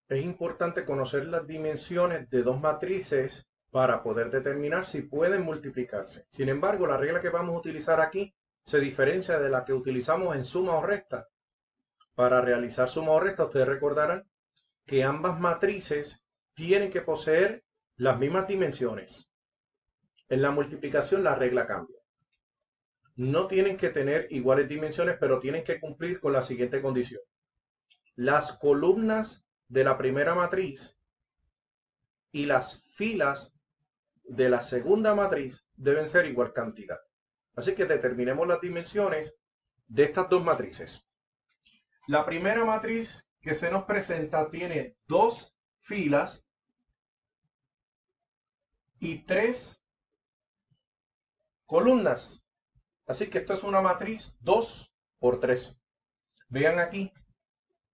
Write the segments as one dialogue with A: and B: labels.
A: Es importante conocer las dimensiones de dos matrices para poder determinar si pueden multiplicarse. Sin embargo, la regla que vamos a utilizar aquí se diferencia de la que utilizamos en suma o resta. Para realizar suma o resta, ustedes recordarán que ambas matrices tienen que poseer las mismas dimensiones. En la multiplicación la regla cambia. No tienen que tener iguales dimensiones, pero tienen que cumplir con la siguiente condición. Las columnas de la primera matriz y las filas de la segunda matriz deben ser igual cantidad. Así que determinemos las dimensiones de estas dos matrices. La primera matriz que se nos presenta tiene dos filas y tres columnas. Así que esto es una matriz 2 por 3. Vean aquí,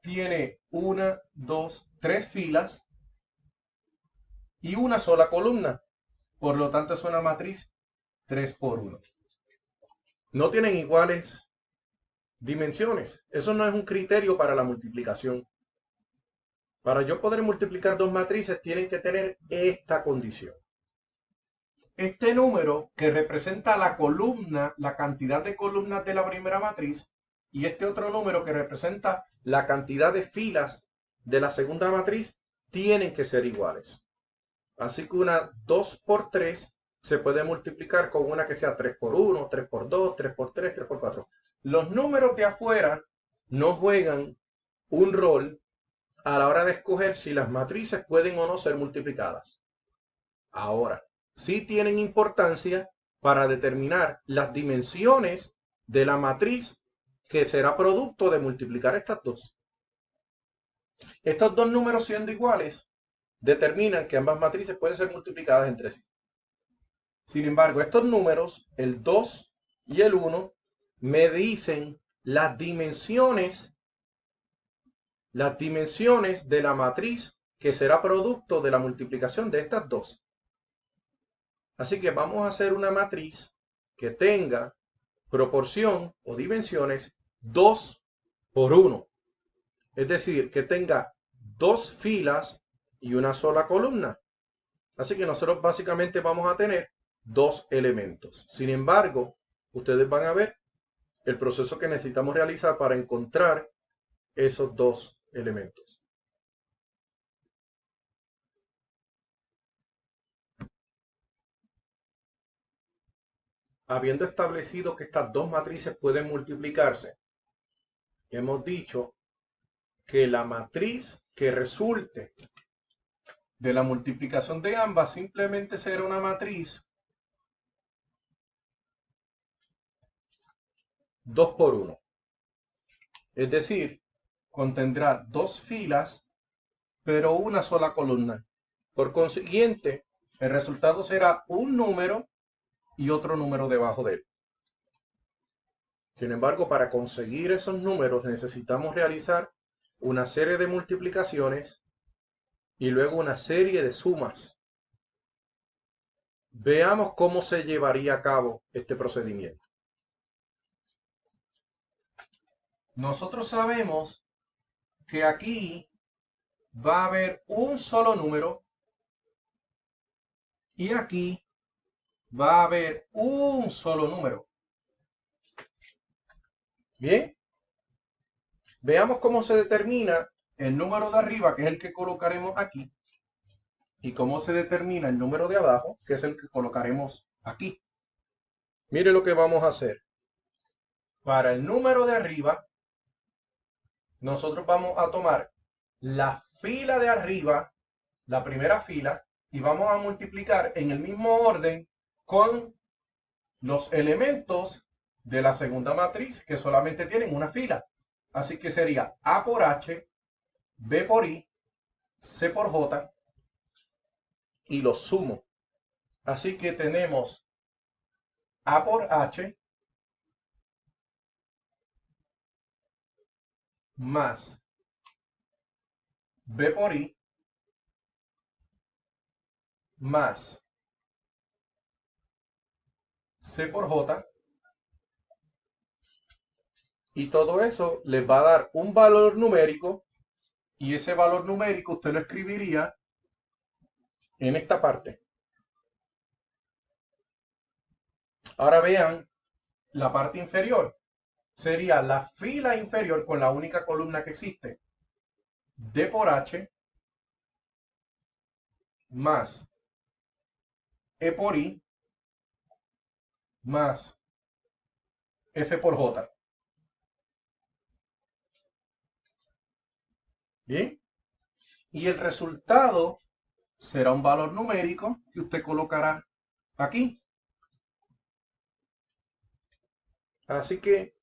A: tiene una, dos, tres filas y una sola columna. Por lo tanto es una matriz 3 por 1. No tienen iguales dimensiones. Eso no es un criterio para la multiplicación. Para yo poder multiplicar dos matrices tienen que tener esta condición. Este número que representa la columna, la cantidad de columnas de la primera matriz, y este otro número que representa la cantidad de filas de la segunda matriz, tienen que ser iguales. Así que una 2 por 3 se puede multiplicar con una que sea 3 por 1, 3 por 2, 3 por 3, 3 por 4. Los números de afuera no juegan un rol a la hora de escoger si las matrices pueden o no ser multiplicadas. Ahora, sí tienen importancia para determinar las dimensiones de la matriz que será producto de multiplicar estas dos. Estos dos números siendo iguales determinan que ambas matrices pueden ser multiplicadas entre sí. Sin embargo, estos números, el 2 y el 1, me dicen las dimensiones de la matriz que será producto de la multiplicación de estas dos. Así que vamos a hacer una matriz que tenga proporción o dimensiones 2 por 1. Es decir, que tenga dos filas y una sola columna. Así que nosotros básicamente vamos a tener dos elementos. Sin embargo, ustedes van a ver el proceso que necesitamos realizar para encontrar esos dos elementos. Habiendo establecido que estas dos matrices pueden multiplicarse, hemos dicho que la matriz que resulte de la multiplicación de ambas simplemente será una matriz 2 por 1. Es decir, contendrá dos filas, pero una sola columna. Por consiguiente, el resultado será un número y otro número debajo de él. Sin embargo, para conseguir esos números necesitamos realizar una serie de multiplicaciones y luego una serie de sumas. Veamos cómo se llevaría a cabo este procedimiento. Nosotros sabemos que aquí va a haber un solo número y aquí va a haber un solo número. Bien, veamos cómo se determina el número de arriba, que es el que colocaremos aquí, y cómo se determina el número de abajo, que es el que colocaremos aquí. Mire lo que vamos a hacer. Para el número de arriba, nosotros vamos a tomar la fila de arriba, la primera fila, y vamos a multiplicar en el mismo orden con los elementos de la segunda matriz que solamente tienen una fila. Así que sería A por H, B por I, C por J y los sumo. Así que tenemos A por H más B por I más C por J, y todo eso les va a dar un valor numérico Y ese valor numérico usted lo escribiría en esta parte. Ahora vean la parte inferior. Sería la fila inferior con la única columna que existe. D por H más E por I más F por J. Bien. Y el resultado será un valor numérico que usted colocará aquí. Así que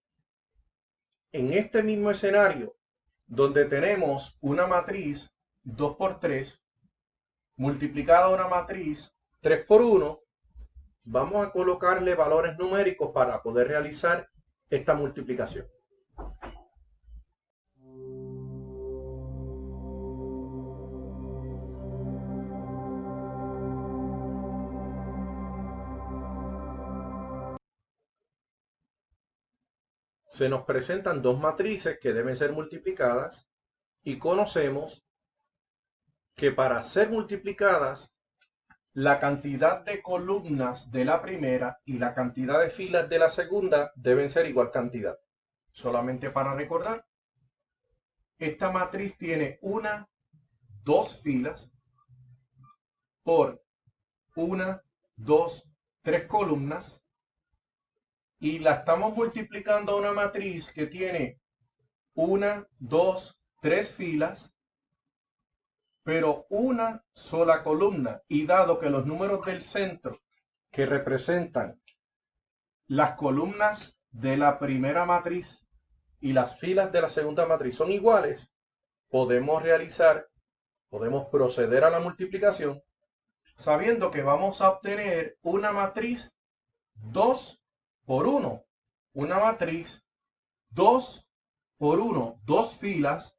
A: en este mismo escenario, donde tenemos una matriz 2 por 3 multiplicada a una matriz 3 por 1, vamos a colocarle valores numéricos para poder realizar esta multiplicación. Se nos presentan dos matrices que deben ser multiplicadas y conocemos que para ser multiplicadas, la cantidad de columnas de la primera y la cantidad de filas de la segunda deben ser igual cantidad. Solamente para recordar, esta matriz tiene dos filas por 1, 2, 3 columnas y la estamos multiplicando a una matriz que tiene 1, 2, 3 filas, pero una sola columna. Y dado que los números del centro que representan las columnas de la primera matriz y las filas de la segunda matriz son iguales, podemos proceder a la multiplicación sabiendo que vamos a obtener una matriz 2 por 1. Una matriz 2 por 1, dos filas,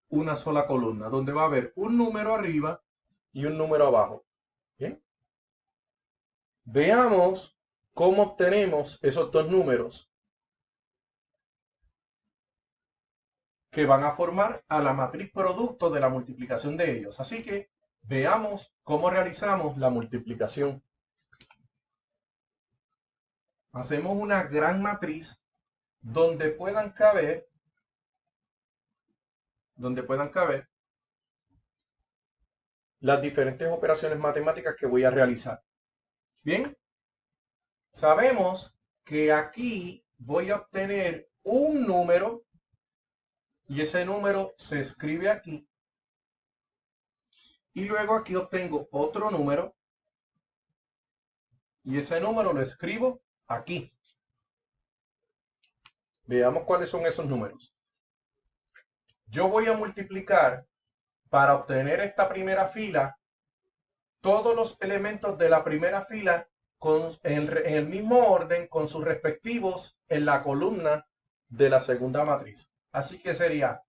A: una sola columna, donde va a haber un número arriba y un número abajo. ¿Bien? Veamos cómo obtenemos esos dos números que van a formar a la matriz producto de la multiplicación de ellos. Así que veamos cómo realizamos la multiplicación. Hacemos una gran matriz donde puedan caber las diferentes operaciones matemáticas que voy a realizar. Bien, sabemos que aquí voy a obtener un número y ese número se escribe aquí. Y luego aquí obtengo otro número y ese número lo escribo aquí. Veamos cuáles son esos números. Yo voy a multiplicar para obtener esta primera fila todos los elementos de la primera fila en el mismo orden con sus respectivos en la columna de la segunda matriz. Así que sería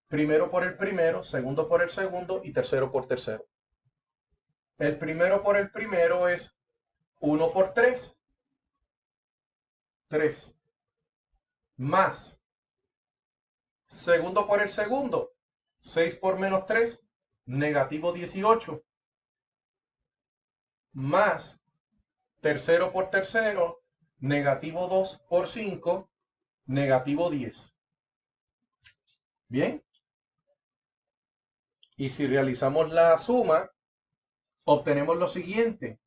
A: primero por el primero, segundo por el segundo y tercero por tercero. El primero por el primero es 1 por 3, 3, más. Segundo por el segundo, 6 por menos 3, negativo 18, más. Tercero por tercero, negativo 2 por 5, negativo 10. Bien. Y si realizamos la suma, obtenemos lo siguiente.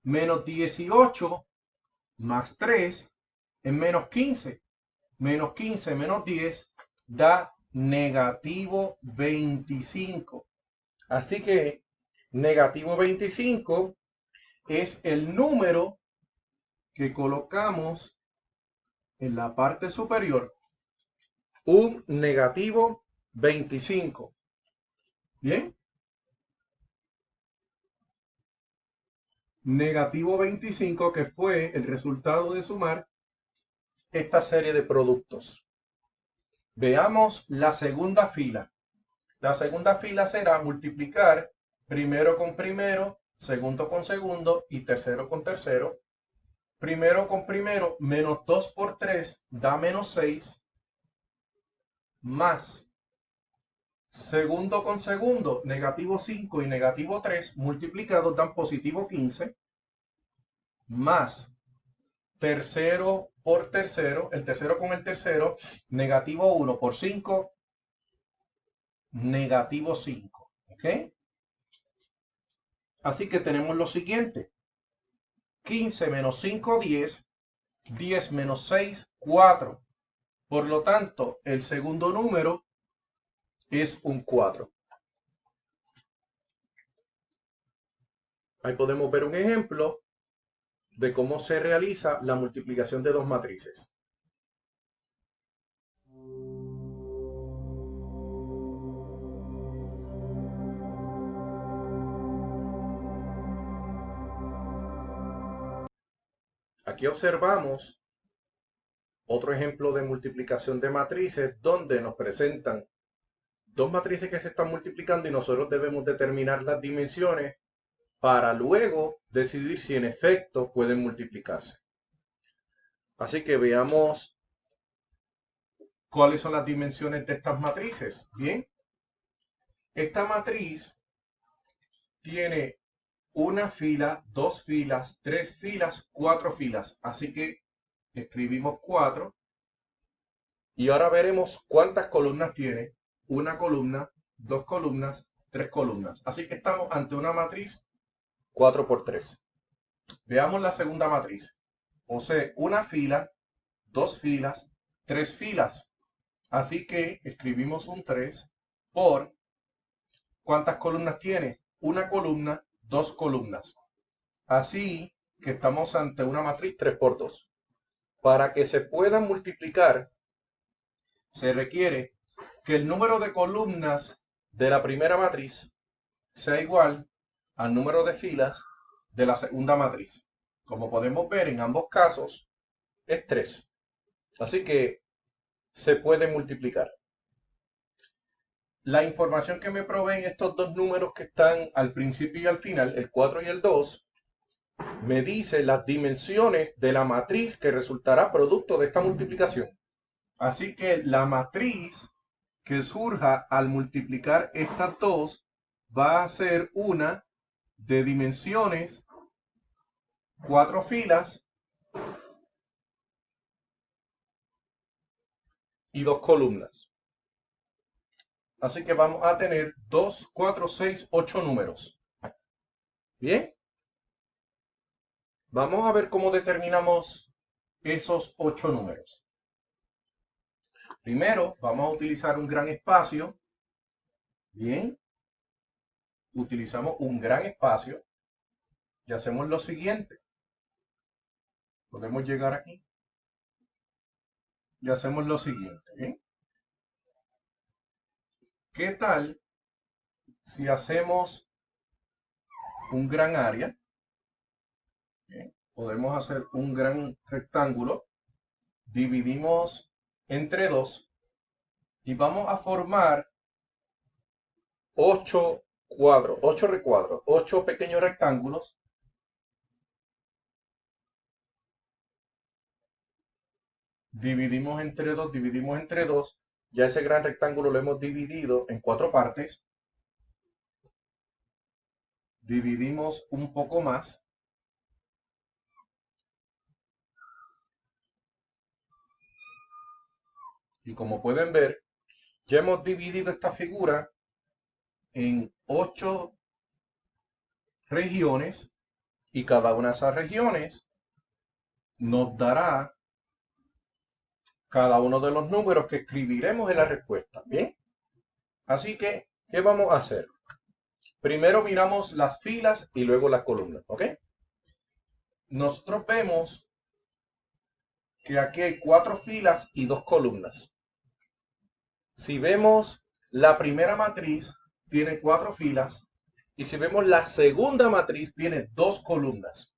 A: Menos 18 más 3 es menos 15. Menos 15 menos 10 da negativo 25. Así que negativo 25 es el número que colocamos en la parte superior. Un negativo 25. ¿Bien? Negativo 25 que fue el resultado de sumar esta serie de productos. Veamos la segunda fila. La segunda fila será multiplicar primero con primero, segundo con segundo y tercero con tercero. Primero con primero, menos 2 por 3 da menos 6, más Segundo con segundo, negativo 5 y negativo 3 multiplicados dan positivo 15, más tercero por tercero, el tercero con el tercero, negativo 1 por 5, negativo 5. ¿Ok? Así que tenemos lo siguiente. 15 menos 5, 10. 10 menos 6, 4. Por lo tanto, el segundo número es un 4. Ahí podemos ver un ejemplo de cómo se realiza la multiplicación de dos matrices. Aquí observamos otro ejemplo de multiplicación de matrices donde nos presentan dos matrices que se están multiplicando y nosotros debemos determinar las dimensiones para luego decidir si en efecto pueden multiplicarse. Así que veamos cuáles son las dimensiones de estas matrices. Bien, esta matriz tiene una fila, dos filas, tres filas, cuatro filas. Así que escribimos 4. Y ahora veremos cuántas columnas tiene. Una columna, dos columnas, tres columnas. Así que estamos ante una matriz 4 por 3. Veamos la segunda matriz. Posee una fila, dos filas, tres filas. Así que escribimos un 3 por... ¿Cuántas columnas tiene? Una columna, dos columnas. Así que estamos ante una matriz 3 por 2. Para que se puedan multiplicar, se requiere que el número de columnas de la primera matriz sea igual al número de filas de la segunda matriz. Como podemos ver, en ambos casos es 3. Así que se puede multiplicar. La información que me proveen estos dos números que están al principio y al final, el 4 y el 2, me dice las dimensiones de la matriz que resultará producto de esta multiplicación. Así que la matriz que surja al multiplicar estas dos va a ser una de dimensiones 4 filas y 2 columnas. Así que vamos a tener 2, 4, 6, 8 números. Bien. Vamos a ver cómo determinamos esos 8 números. Primero, vamos a utilizar un gran espacio. Bien. Utilizamos un gran espacio y hacemos lo siguiente. Podemos llegar aquí y hacemos lo siguiente. ¿Bien? ¿Qué tal si hacemos un gran área? Bien. Podemos hacer un gran rectángulo. Dividimos entre 2 y vamos a formar 8 cuadros, 8 recuadros, 8 pequeños rectángulos. Dividimos entre 2, dividimos entre 2. Ya ese gran rectángulo lo hemos dividido en 4 partes. Dividimos un poco más. Y como pueden ver, ya hemos dividido esta figura en 8 regiones y cada una de esas regiones nos dará cada uno de los números que escribiremos en la respuesta. ¿Bien? Así que, ¿qué vamos a hacer? Primero miramos las filas y luego las columnas. ¿Ok? Nosotros vemos que aquí hay 4 filas y 2 columnas. Si vemos la primera matriz, tiene 4 filas. Y si vemos la segunda matriz, tiene 2 columnas.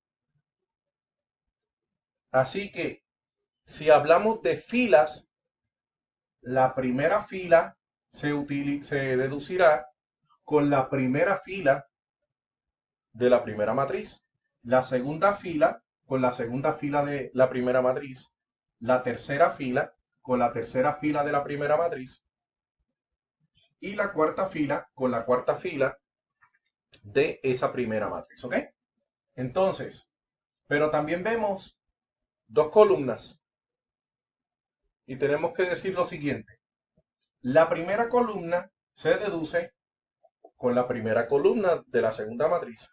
A: Así que, si hablamos de filas, la primera fila se deducirá con la primera fila de la primera matriz. La segunda fila con la segunda fila de la primera matriz. La tercera fila con la tercera fila de la primera matriz. y la cuarta fila con la cuarta fila de esa primera matriz, ¿ok? Entonces, pero también vemos dos columnas y tenemos que decir lo siguiente. La primera columna se deduce con la primera columna de la segunda matriz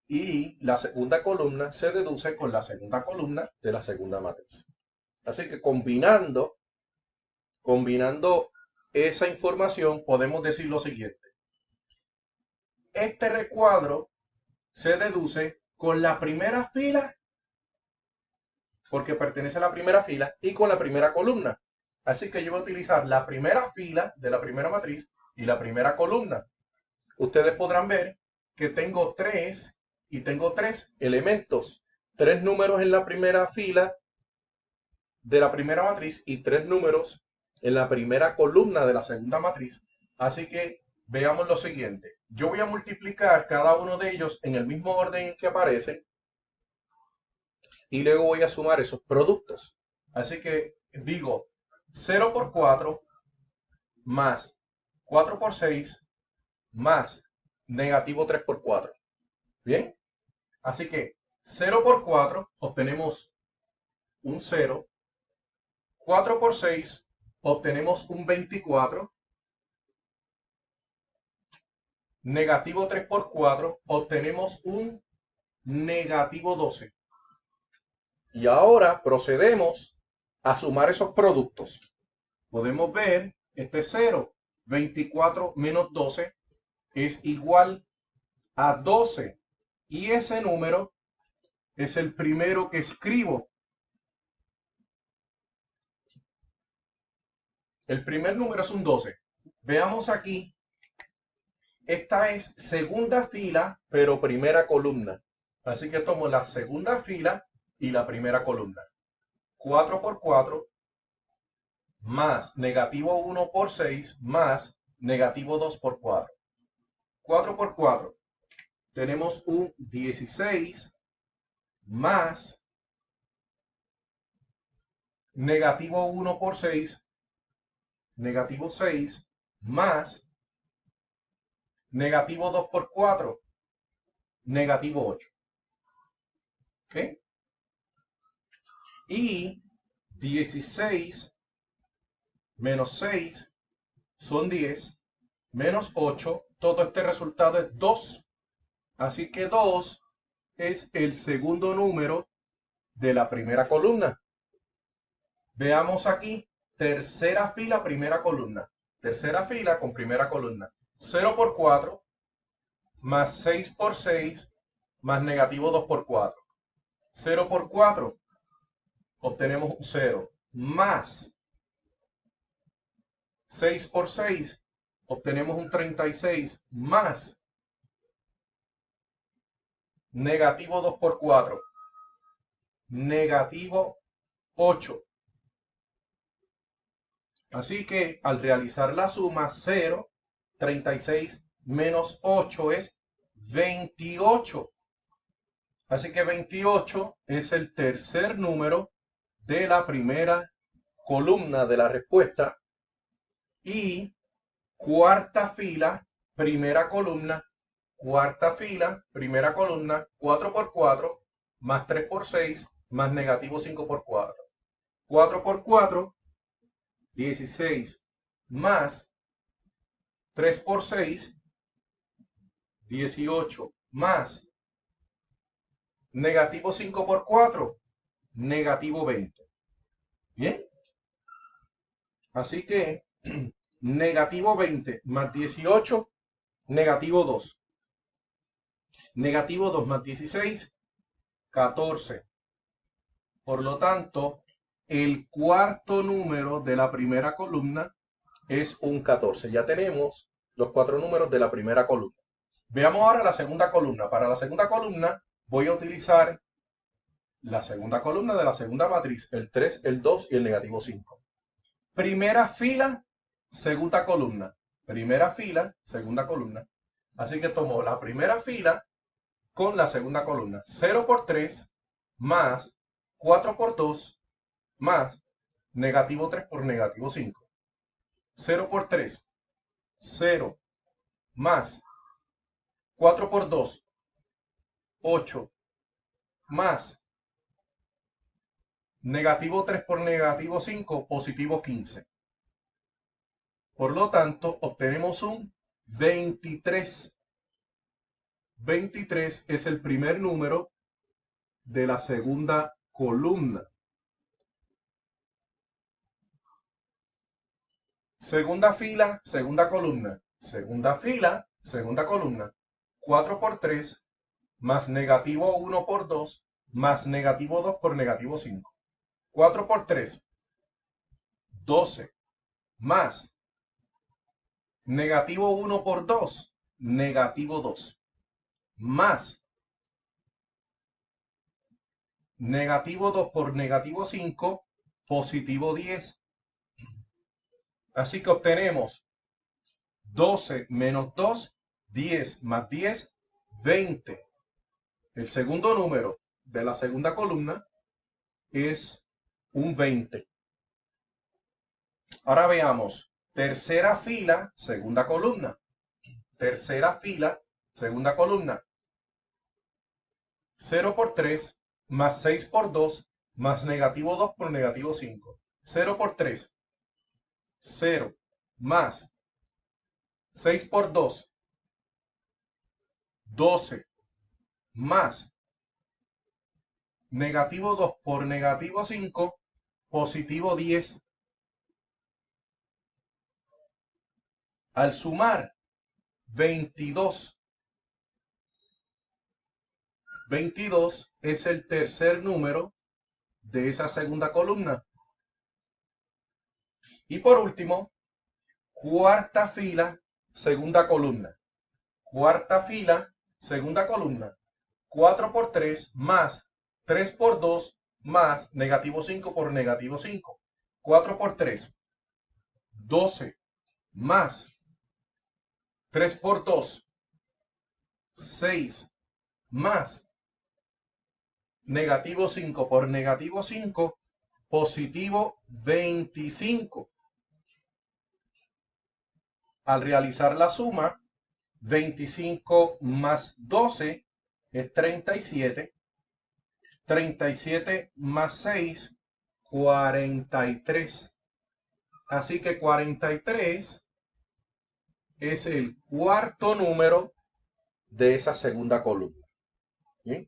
A: y la segunda columna se deduce con la segunda columna de la segunda matriz. Así que combinando esa información podemos decir lo siguiente. Este recuadro se deduce con la primera fila, porque pertenece a la primera fila, y con la primera columna. Así que yo voy a utilizar la primera fila de la primera matriz y la primera columna. Ustedes podrán ver que tengo tres elementos, 3 números en la primera fila de la primera matriz y 3 números en la primera columna de la segunda matriz. Así que veamos lo siguiente. Yo voy a multiplicar cada uno de ellos en el mismo orden en que aparecen y luego voy a sumar esos productos. Así que digo 0 por 4 más 4 por 6 más negativo 3 por 4. ¿Bien? Así que 0 por 4 obtenemos un 0. 4 por 6 obtenemos un 24. Negativo 3 por 4 obtenemos un negativo 12. Y ahora procedemos a sumar esos productos. Podemos ver este 0. 24 menos 12 es igual a 12. Y ese número es el primero que escribo. El primer número es un 12. Veamos aquí. Esta es segunda fila, pero primera columna. Así que tomo la segunda fila y la primera columna. 4 por 4 más negativo 1 por 6 más negativo 2 por 4. 4 por 4. Tenemos un 16 más negativo 1 por 6, negativo 6 más negativo 2 por 4, negativo 8. ¿Ok? Y 16 menos 6 son 10, menos 8, todo este resultado es 2. Así que 2 es el segundo número de la primera columna. Veamos aquí, tercera fila, primera columna. Tercera fila con primera columna. 0 por 4 más 6 por 6 más negativo 2 por 4. 0 por 4 obtenemos un 0 más 6 por 6 obtenemos un 36 más negativo 2 por 4, negativo 8. Así que al realizar la suma 0, 36 menos 8 es 28. Así que 28 es el tercer número de la primera columna de la respuesta. Y cuarta fila, primera columna, cuarta fila, primera columna, 4 por 4, más 3 por 6, más negativo 5 por 4. 4 por 4, 16, más 3 por 6, 18, más negativo 5 por 4, negativo 20. ¿Bien? Así que negativo 20 más 18, negativo 2. Negativo 2 más 16, 14. Por lo tanto, el cuarto número de la primera columna es un 14. Ya tenemos los 4 números de la primera columna. Veamos ahora la segunda columna. Para la segunda columna voy a utilizar la segunda columna de la segunda matriz, el 3, el 2 y el negativo 5. Primera fila, segunda columna. Primera fila, segunda columna. Así que tomo la primera fila con la segunda columna. 0 por 3 más 4 por 2 más negativo 3 por negativo 5. 0 por 3. 0 más 4 por 2, 8 más negativo 3 por negativo 5, positivo 15. Por lo tanto, obtenemos un 23. 23 es el primer número de la segunda columna. Segunda fila, segunda columna. Segunda fila, segunda columna. 4 por 3 más negativo 1 por 2 más negativo 2 por negativo 5. 4 por 3, 12 más negativo 1 por 2, negativo 2, más negativo 2 por negativo 5, positivo 10. Así que obtenemos 12 menos 2, 10 más 10, 20. El segundo número de la segunda columna es un 20. Ahora veamos. Tercera fila, segunda columna. Tercera fila, segunda columna. 0 por 3 más 6 por 2 más negativo 2 por negativo 5. 0 por 3. 0 más 6 por 2. 12 más negativo 2 por negativo 5. Positivo 10. Al sumar 22. 22 es el tercer número de esa segunda columna. Y por último, cuarta fila, segunda columna. Cuarta fila, segunda columna. 4 por 3 más 3 por 2 más negativo 5 por negativo 5. 4 por 3, 12 más 3 por 2, 6 más negativo 5 por negativo 5, positivo 25. Al realizar la suma, 25 más 12 es 37. 37 más 6, 43. Así que 43 es el cuarto número de esa segunda columna. ¿Bien?